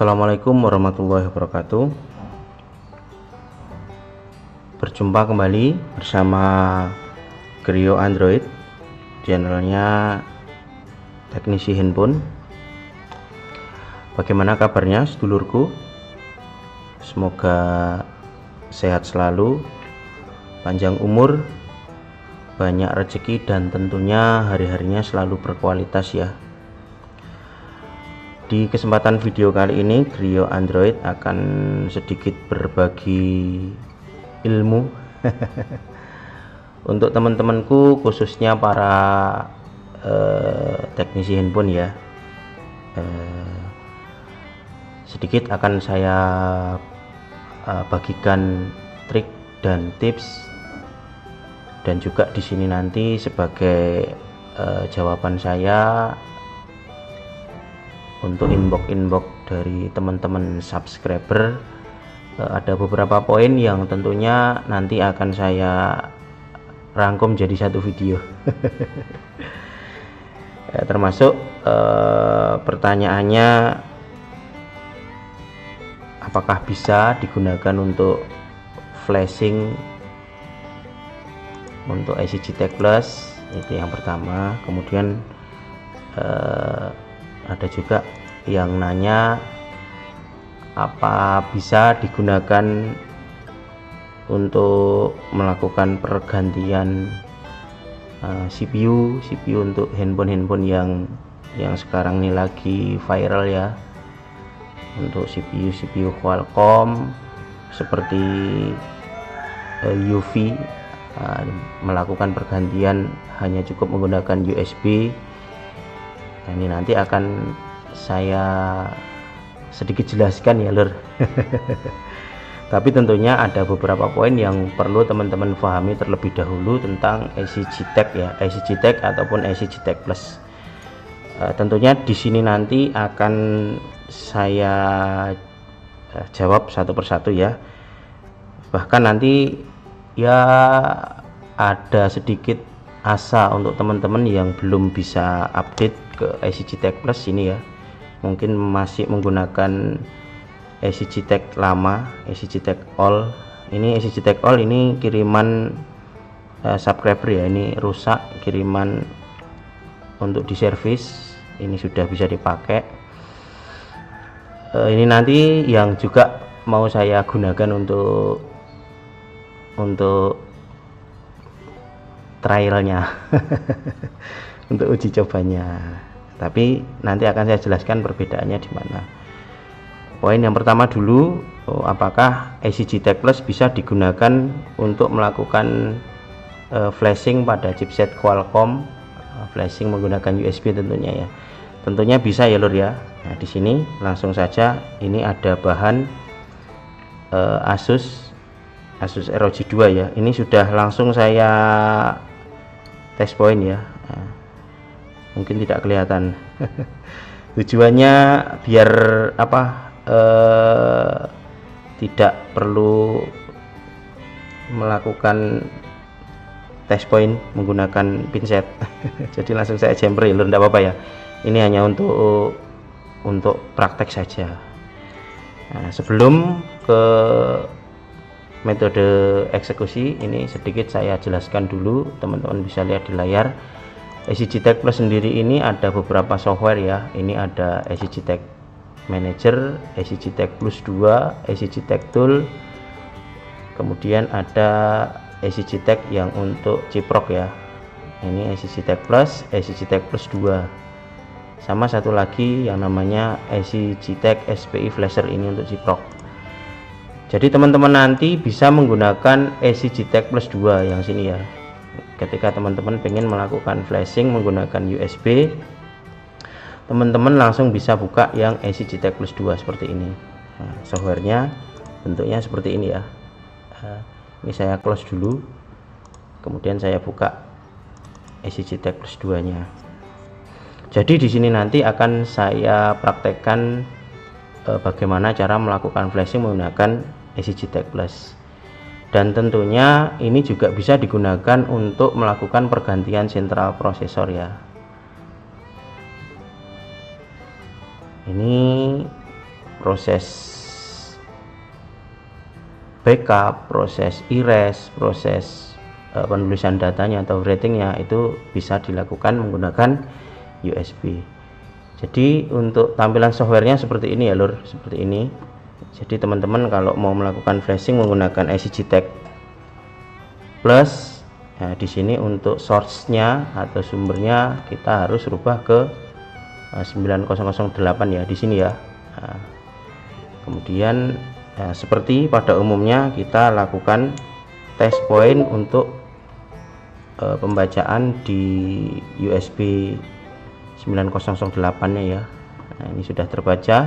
Assalamualaikum warahmatullahi wabarakatuh. Berjumpa kembali bersama Griyo Android, channelnya teknisi handphone. Bagaimana kabarnya sedulurku? Semoga sehat selalu, panjang umur, banyak rezeki, dan tentunya hari-harinya selalu berkualitas ya. Di kesempatan video kali ini, Griyo Android akan sedikit berbagi ilmu untuk teman-temanku, khususnya para teknisi handphone ya. Sedikit akan saya bagikan trik dan tips, dan juga di sini nanti sebagai jawaban saya untuk inbox dari teman-teman subscriber. Ada beberapa poin yang tentunya nanti akan saya rangkum jadi satu video. Termasuk pertanyaannya, apakah bisa digunakan untuk flashing untuk IC Tech Plus, itu yang pertama. Kemudian ada juga yang nanya, apa bisa digunakan untuk melakukan pergantian CPU untuk handphone yang sekarang ini lagi viral ya, untuk CPU Qualcomm seperti UV. Melakukan pergantian hanya cukup menggunakan USB. Nah, ini nanti akan saya sedikit jelaskan ya lur. Tapi tentunya ada beberapa poin yang perlu teman-teman pahami terlebih dahulu tentang IC Tech ya, IC Tech ataupun IC Tech Plus. Tentunya di sini nanti akan saya jawab satu persatu ya. Bahkan nanti ya ada sedikit asa untuk teman-teman yang belum bisa update ke IC Tech Plus ini ya, mungkin masih menggunakan IC Tech lama, IC Tech All. Ini IC Tech All ini kiriman subscriber ya, ini rusak, kiriman untuk diservis, ini sudah bisa dipakai. Ini nanti yang juga mau saya gunakan untuk trialnya untuk uji cobanya, tapi nanti akan saya jelaskan perbedaannya di mana. Poin yang pertama dulu, apakah IC Tech Plus bisa digunakan untuk melakukan flashing pada chipset Qualcomm, flashing menggunakan USB tentunya ya. Tentunya bisa ya lur ya. Nah, di sini langsung saja, ini ada bahan Asus ROG 2 ya. Ini sudah langsung saya test point ya. Nah, mungkin tidak kelihatan. Tujuannya biar tidak perlu melakukan test point menggunakan pinset. Jadi langsung saya jumper ya lur, enggak apa-apa ya. Ini hanya untuk praktek saja. Nah, sebelum ke metode eksekusi ini, sedikit saya jelaskan dulu, teman-teman bisa lihat di layar. IC Tech Plus sendiri ini ada beberapa software ya. Ini ada IC Tech Manager, IC Tech Plus 2, IC Tech Tool, kemudian ada IC Tech yang untuk ciprok ya. Ini IC Tech Plus, IC Tech Plus 2, sama satu lagi yang namanya IC Tech SPI Flasher, ini untuk ciprok. Jadi teman-teman nanti bisa menggunakan IC Tech Plus 2 yang sini ya. Ketika teman-teman pengen melakukan flashing menggunakan USB, teman-teman langsung bisa buka yang IC Tech Plus 2 seperti ini. Nah, softwarenya bentuknya seperti ini ya. Ini saya close dulu, kemudian saya buka IC Tech Plus 2 nya. Jadi di sini nanti akan saya praktekkan bagaimana cara melakukan flashing menggunakan IC Tech Plus. Dan tentunya ini juga bisa digunakan untuk melakukan pergantian sentral prosesor ya. Ini proses backup, proses erase, proses penulisan datanya atau writingnya itu bisa dilakukan menggunakan USB. Jadi untuk tampilan softwarenya seperti ini ya lur, seperti ini. Jadi teman-teman kalau mau melakukan flashing menggunakan EasyJTAG Plus, nah di sini untuk source-nya atau sumbernya kita harus rubah ke 9008 ya di sini ya. Nah, kemudian seperti pada umumnya kita lakukan test point untuk pembacaan di USB 9008 nya ya. Nah, ini sudah terbaca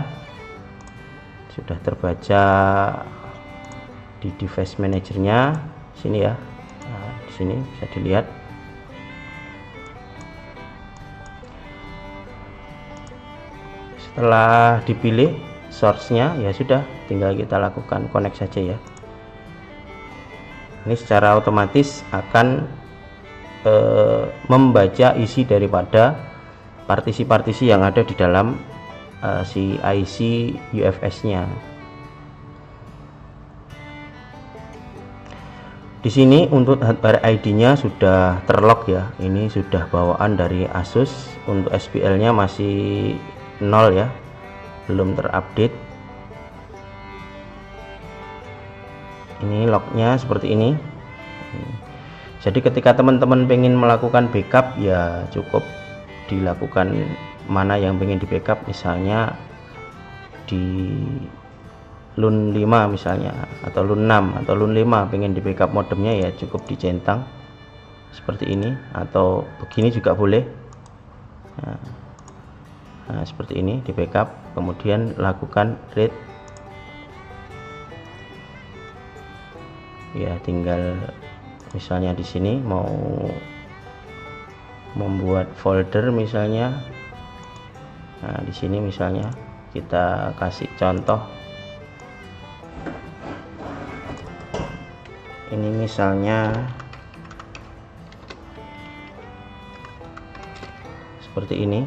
di device manajernya sini ya. Nah, di sini bisa dilihat. Setelah dipilih source-nya ya sudah, tinggal kita lakukan connect saja ya. Ini secara otomatis akan membaca isi daripada partisi-partisi yang ada di dalam si IC UFS-nya. Di sini untuk hardware ID-nya sudah terlock ya. Ini sudah bawaan dari Asus. Untuk SPL-nya masih 0 ya, belum terupdate. Ini lognya seperti ini. Jadi ketika teman-teman pengen melakukan backup ya cukup dilakukan mana yang pengen di backup, misalnya di LUN 5 misalnya, atau LUN 6 atau LUN 5 pengen di backup modemnya ya cukup dicentang seperti ini, atau begini juga boleh. Nah, seperti ini di backup, kemudian lakukan read ya, tinggal misalnya di sini mau membuat folder misalnya. Nah, di sini misalnya kita kasih contoh. Ini misalnya seperti ini.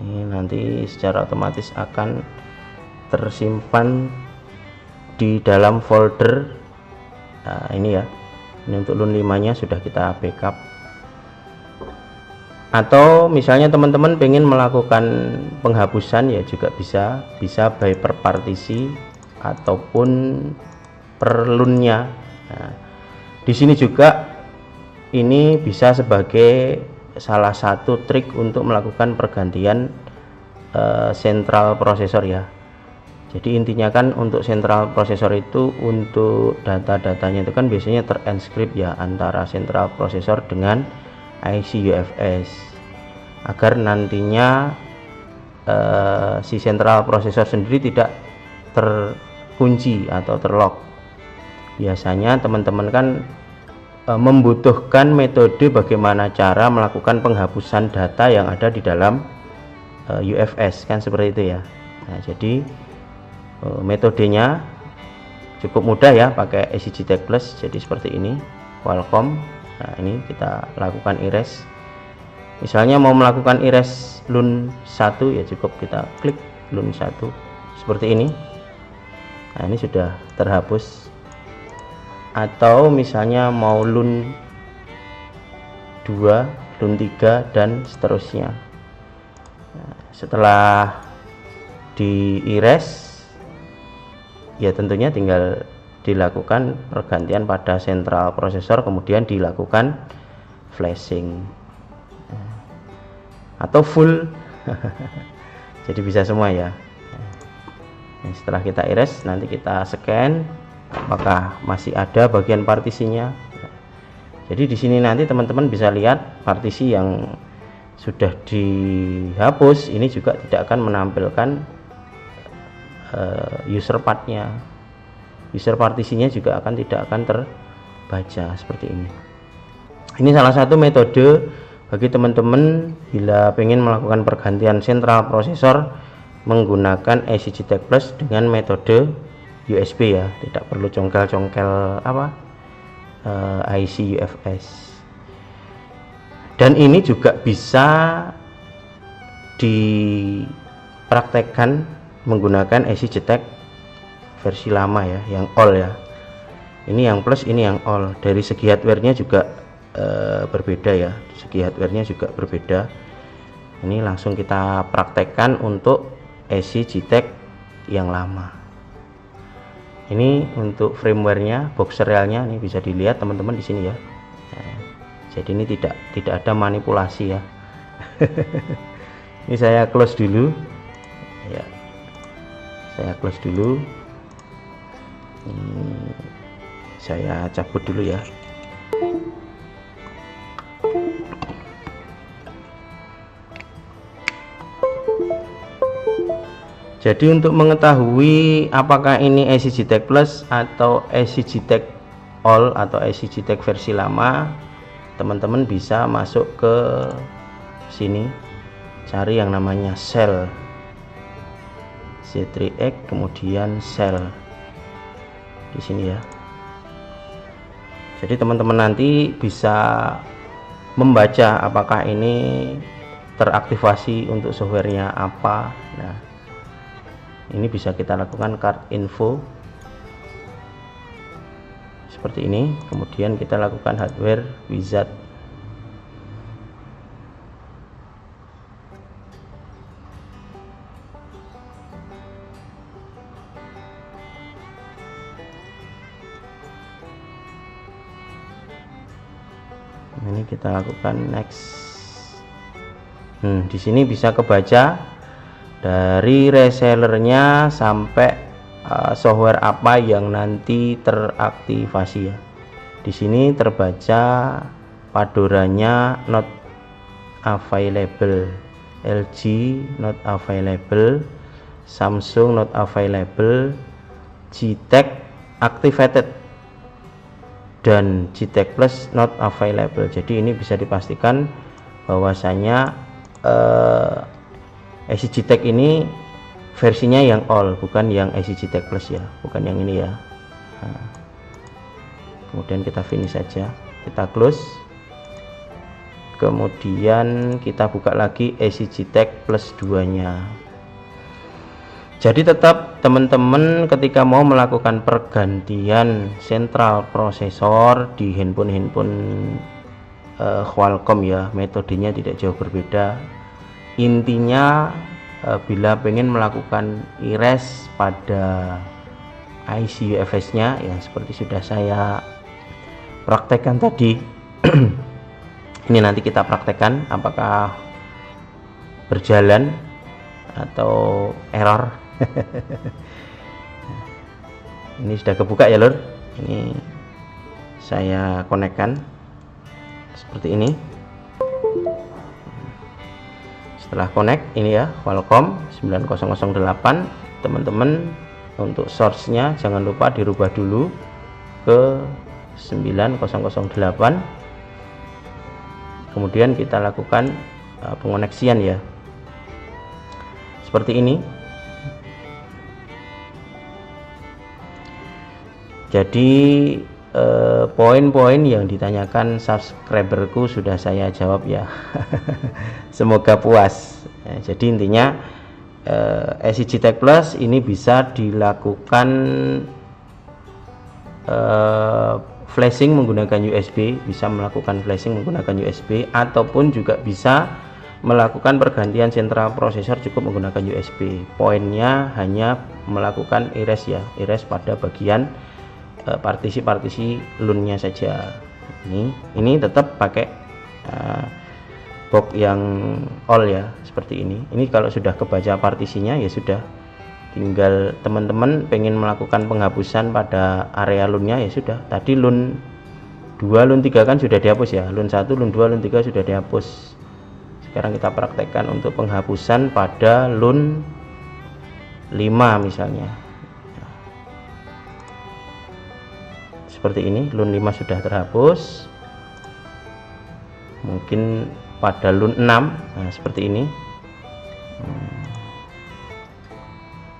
Ini nanti secara otomatis akan tersimpan di dalam folder. Nah, ini ya, ini untuk LUN 5 nya sudah kita backup. Atau misalnya teman-teman pengen melakukan penghapusan ya juga bisa by per partisi ataupun per LUN-nya. Nah, di sini juga ini bisa sebagai salah satu trik untuk melakukan pergantian sentral prosesor ya. Jadi intinya kan untuk sentral prosesor itu untuk data-datanya itu kan biasanya terenkrip ya antara sentral prosesor dengan IC UFS, agar nantinya si sentral prosesor sendiri tidak terkunci atau terlock. Biasanya teman-teman kan membutuhkan metode bagaimana cara melakukan penghapusan data yang ada di dalam UFS kan seperti itu ya. Nah, jadi metodenya cukup mudah ya pakai EasyJTAG Plus. Jadi seperti ini, Qualcomm. Nah, ini kita lakukan erase. Misalnya mau melakukan erase LUN 1 ya cukup kita klik LUN 1 seperti ini. Nah, ini sudah terhapus. Atau misalnya mau LUN 2, LUN 3 dan seterusnya. Nah, setelah di erase ya tentunya tinggal dilakukan pergantian pada sentral prosesor, kemudian dilakukan flashing atau full. Jadi bisa semua ya. Nah, setelah kita erase nanti kita scan apakah masih ada bagian partisinya. Jadi di sini nanti teman-teman bisa lihat partisi yang sudah dihapus ini juga tidak akan menampilkan user path-nya. User partisinya juga tidak akan terbaca seperti ini. Ini salah satu metode bagi teman-teman bila ingin melakukan pergantian sentral prosesor menggunakan EasyJTAG Plus dengan metode USB ya, tidak perlu congkel-congkel IC UFS. Dan ini juga bisa dipraktekkan menggunakan EasyJetect versi lama ya, yang all ya. Ini yang plus, ini yang all. Dari segi hardware-nya juga berbeda ya, segi hardware-nya juga berbeda. Ini langsung kita praktekkan untuk EasyJetect yang lama. Ini untuk firmware-nya, box serialnya, ini bisa dilihat teman-teman di sini ya. Nah, jadi ini tidak ada manipulasi ya. Ini saya close dulu ya, saya close dulu. Ini saya cabut dulu ya. Jadi untuk mengetahui apakah ini EasyJetect Plus atau EasyJetect All atau EasyJetect versi lama, teman-teman bisa masuk ke sini, cari yang namanya Cell C3X, kemudian Cell di sini ya. Jadi teman-teman nanti bisa membaca apakah ini teraktivasi untuk softwarenya apa. Nah, ini bisa kita lakukan card info seperti ini, kemudian kita lakukan hardware wizard. Ini kita lakukan next. Di sini bisa kebaca dari resellernya sampai software apa yang nanti teraktivasi ya. Di sini terbaca Padoranya not available, LG not available, Samsung not available, Gtech activated, dan Gtech Plus not available. Jadi ini bisa dipastikan bahwasanya EasyJetect ini versinya yang all, bukan yang EasyJetect Plus ya, bukan yang ini ya. Nah, kemudian kita finish saja, kita close, kemudian kita buka lagi EasyJetect Plus 2 nya. Jadi tetap teman-teman ketika mau melakukan pergantian sentral prosesor di handphone Qualcomm ya, metodenya tidak jauh berbeda. Intinya bila pengen melakukan erase pada IC UFS nya ya, seperti sudah saya praktekkan tadi. Ini nanti kita praktekkan apakah berjalan atau error. Ini sudah kebuka ya lur, ini saya konekkan seperti ini. Setelah connect ini ya, Qualcomm 9008, teman-teman untuk source-nya jangan lupa dirubah dulu ke 9008. Kemudian kita lakukan pengoneksian ya, seperti ini. Jadi poin-poin yang ditanyakan subscriberku sudah saya jawab ya. Semoga puas ya. Jadi intinya EasyJetect Plus ini bisa dilakukan flashing menggunakan USB, bisa melakukan flashing menggunakan USB, ataupun juga bisa melakukan pergantian sentral prosesor cukup menggunakan USB. Poinnya hanya melakukan erase ya, erase pada bagian partisi-partisi LUN-nya saja. Ini tetap pakai box yang all ya, seperti ini. Ini kalau sudah kebaca partisinya ya sudah, tinggal teman-teman pengen melakukan penghapusan pada area LUN-nya ya sudah. Tadi LUN 2, LUN 3 kan sudah dihapus ya, LUN 1, LUN 2, LUN 3 sudah dihapus. Sekarang kita praktekkan untuk penghapusan pada LUN 5 misalnya. Seperti ini, LUN 5 sudah terhapus. Mungkin pada LUN 6, nah seperti ini.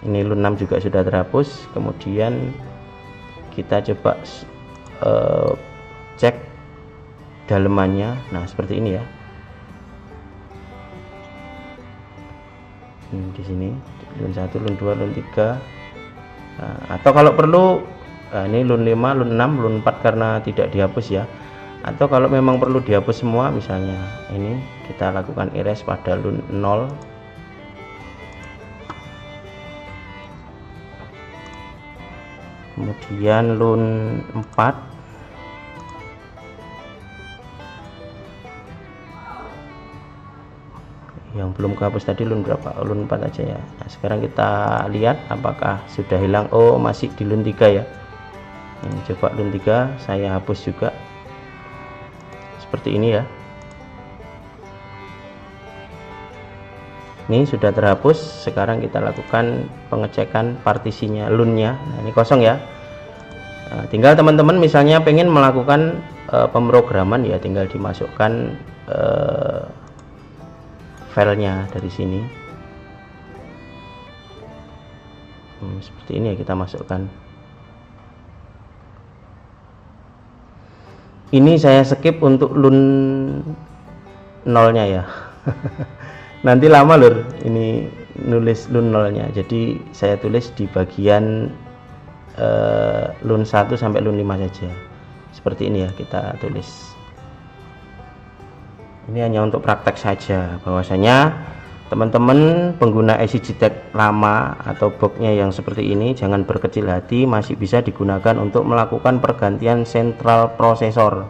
Ini LUN 6 juga sudah terhapus. Kemudian kita coba cek dalemannya. Nah seperti ini ya, di sini LUN 1, LUN 2, LUN 3. Atau kalau perlu ini LUN 5, LUN 6, LUN 4 karena tidak dihapus ya. Atau kalau memang perlu dihapus semua, misalnya ini kita lakukan erase pada LUN 0. Kemudian LUN 4, yang belum kehapus tadi LUN berapa? LUN 4 aja ya. Nah, sekarang kita lihat apakah sudah hilang. Oh, masih di LUN 3 ya. Ini coba LUN 3 saya hapus juga seperti ini ya. Ini sudah terhapus. Sekarang kita lakukan pengecekan partisinya, LUN-nya. Nah, ini kosong ya. Nah, tinggal teman-teman misalnya pengen melakukan pemrograman ya, tinggal dimasukkan filenya dari sini. Seperti ini ya, kita masukkan. Ini saya skip untuk LUN 0-nya ya. Nanti lama lur ini nulis LUN 0-nya. Jadi saya tulis di bagian LUN 1 sampai LUN 5 saja. Seperti ini ya kita tulis. Ini hanya untuk praktek saja, bahwasanya teman-teman pengguna IC JTAG lama atau boxnya yang seperti ini jangan berkecil hati, masih bisa digunakan untuk melakukan pergantian sentral prosesor.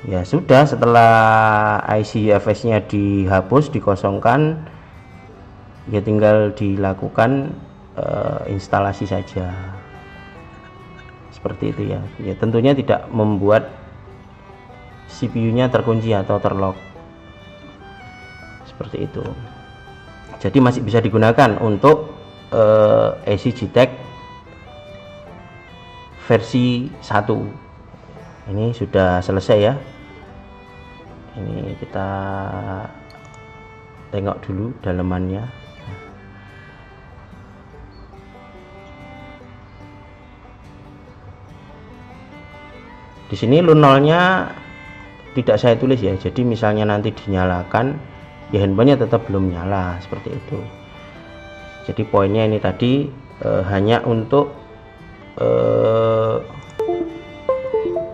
Ya sudah, setelah IC UFS nya dihapus, dikosongkan, ya tinggal dilakukan instalasi saja. Seperti itu ya. Ya tentunya tidak membuat CPU-nya terkunci atau terlock, seperti itu. Jadi masih bisa digunakan untuk IC JTAG versi 1. Ini sudah selesai ya. Ini kita tengok dulu dalamannya. Di sini LUN 0-nya tidak saya tulis ya, jadi misalnya nanti dinyalakan ya handphonenya tetap belum nyala, seperti itu. Jadi poinnya ini tadi hanya untuk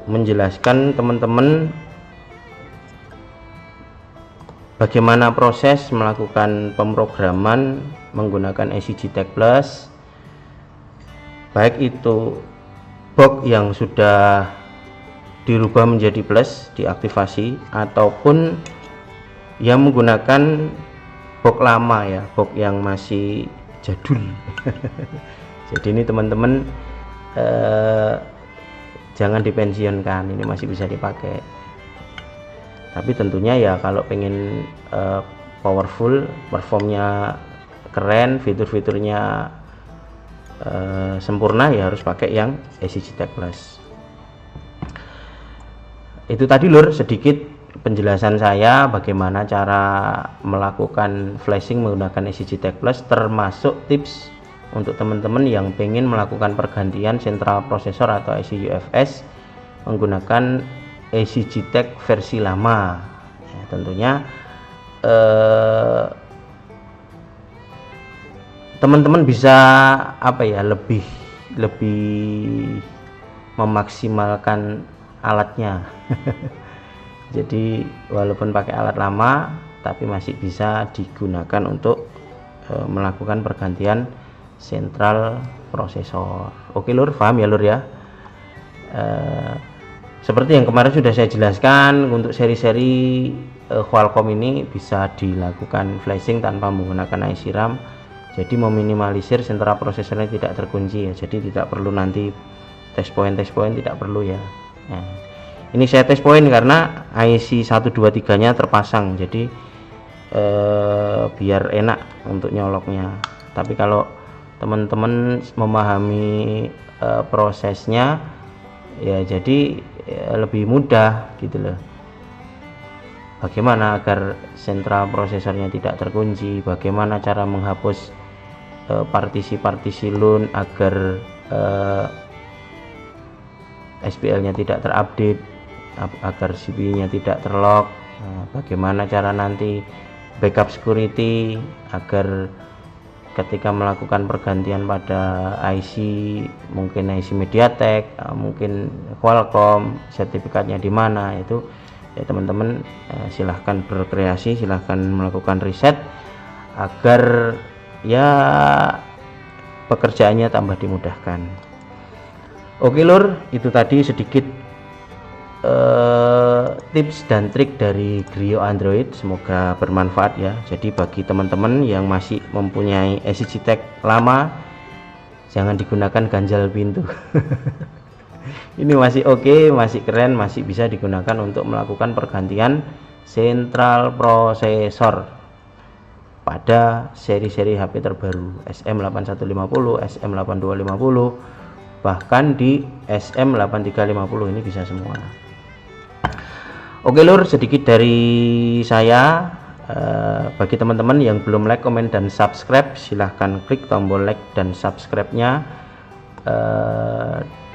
menjelaskan teman-teman bagaimana proses melakukan pemrograman menggunakan IC JTAG Plus, baik itu box yang sudah dirubah menjadi plus, diaktifasi, ataupun yang menggunakan box lama ya, box yang masih jadul. Jadi ini teman-teman jangan dipensiunkan, ini masih bisa dipakai. Tapi tentunya ya kalau pengen powerful, performnya keren, fitur-fiturnya sempurna, ya harus pakai yang IC JTAG Plus. Itu tadi lur sedikit penjelasan saya bagaimana cara melakukan flashing menggunakan IC JTAG Plus, termasuk tips untuk teman-teman yang pengen melakukan pergantian sentral prosesor atau IC UFS menggunakan IC JTAG versi lama ya, tentunya teman-teman bisa apa ya, lebih memaksimalkan alatnya. Jadi walaupun pakai alat lama tapi masih bisa digunakan untuk melakukan pergantian sentral prosesor. Oke lur, paham ya lur ya. Seperti yang kemarin sudah saya jelaskan, untuk seri-seri Qualcomm ini bisa dilakukan flashing tanpa menggunakan IC RAM, jadi meminimalisir sentral prosesornya tidak terkunci ya. Jadi tidak perlu nanti test point tidak perlu ya. Nah, ini saya test point karena IC 123 nya terpasang, jadi biar enak untuk nyoloknya. Tapi kalau teman-teman memahami prosesnya ya, jadi lebih mudah gitu loh. Bagaimana agar sentral prosesornya tidak terkunci, bagaimana cara menghapus partisi-partisi LUN agar SPL-nya tidak terupdate, agar CPU-nya tidak terlock. Nah, bagaimana cara nanti backup security agar ketika melakukan pergantian pada IC, mungkin IC MediaTek, mungkin Qualcomm, sertifikatnya di mana, itu ya teman-teman silahkan berkreasi, silahkan melakukan riset agar ya pekerjaannya tambah dimudahkan. Oke lur, itu tadi sedikit tips dan trik dari Grio Android, semoga bermanfaat ya. Jadi bagi teman-teman yang masih mempunyai SCTech lama, jangan digunakan ganjal pintu. Ini masih oke, masih keren, masih bisa digunakan untuk melakukan pergantian sentral prosesor pada seri-seri HP terbaru SM8150, SM8250, bahkan di SM8350 ini bisa semua. Oke lur, sedikit dari saya. Bagi teman-teman yang belum like, komen, dan subscribe, silahkan klik tombol like dan subscribe-nya.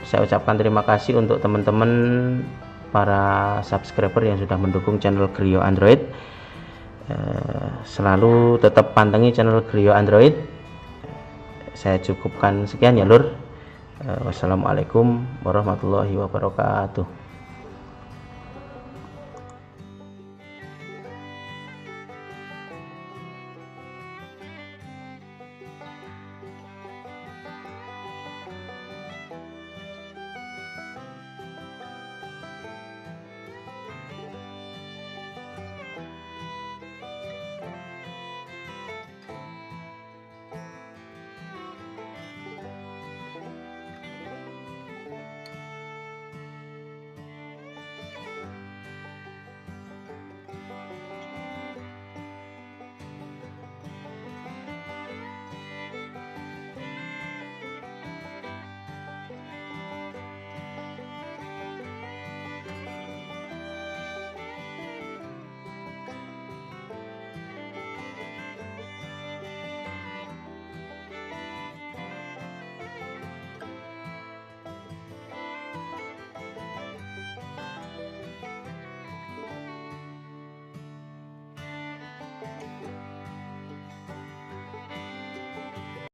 Saya ucapkan terima kasih untuk teman-teman para subscriber yang sudah mendukung channel Grio Android. Selalu tetap pantengi channel Grio Android. Saya cukupkan sekian ya lur. Wassalamualaikum warahmatullahi wabarakatuh.